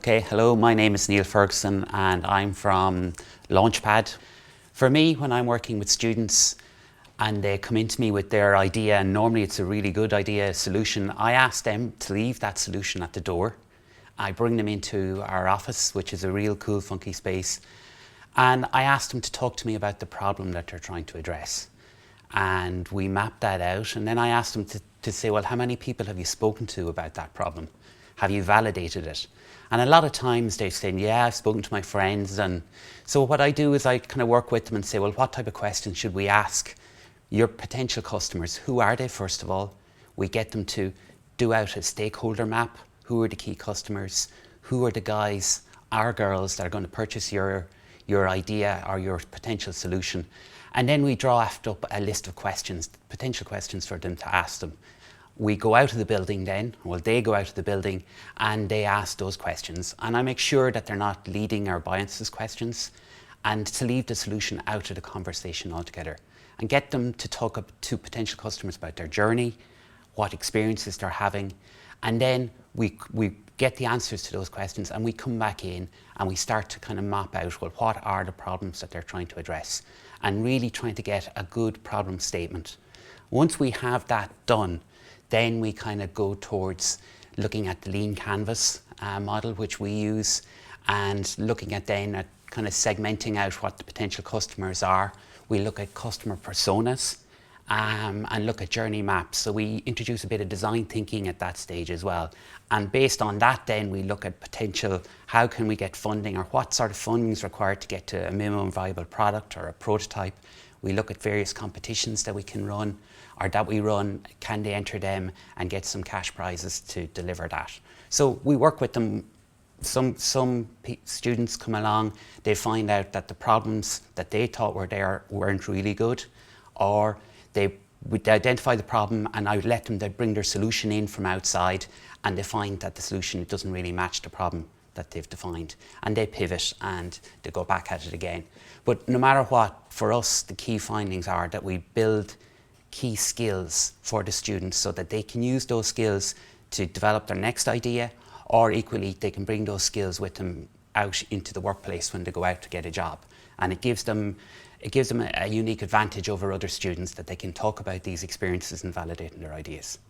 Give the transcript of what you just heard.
Okay, hello, my name is Neil Ferguson and I'm from Launchpad. For me, when I'm working with students and they come into me with their idea, and normally it's a really good idea, solution, I ask them to leave that solution at the door. I bring them into our office, which is a real cool, funky space, and I ask them to talk to me about the problem that they're trying to address. And we map that out, and then I ask them to say, well, how many people have you spoken to about that problem? Have you validated it? And a lot of times they're saying, yeah, I've spoken to my friends. And so what I do is I kind of work with them and say, well, what type of questions should we ask your potential customers? Who are they, first of all? We get them to do out a stakeholder map. Who are the key customers? Who are the guys or girls that are going to purchase your idea or your potential solution? And then we draft up a list of questions, potential questions for them to ask them. We go out of the building then, well, they go out of the building and they ask those questions. And I make sure that they're not leading or biased questions, and to leave the solution out of the conversation altogether and get them to talk to potential customers about their journey, what experiences they're having. And then we get the answers to those questions and we come back in and we start to kind of map out, well, what are the problems that they're trying to address, and really trying to get a good problem statement. Once we have that done, then we kind of go towards looking at the lean canvas model, which we use, and looking at then at kind of segmenting out what the potential customers are. We look at customer personas and look at journey maps. So we introduce a bit of design thinking at that stage as well. And based on that, then we look at potential, how can we get funding, or what sort of funding is required to get to a minimum viable product or a prototype. We look at various competitions that we can run, or that we run, can they enter them and get some cash prizes to deliver that. So we work with them. Some students come along, they find out that the problems that they thought were there weren't really good, or they would identify the problem and I would let them bring their solution in from outside, and they find that the solution doesn't really match the problem that they've defined, and they pivot and they go back at it again. But no matter what, for us, the key findings are that we build key skills for the students so that they can use those skills to develop their next idea, or equally they can bring those skills with them out into the workplace when they go out to get a job. And it gives them a unique advantage over other students, that they can talk about these experiences and validating their ideas.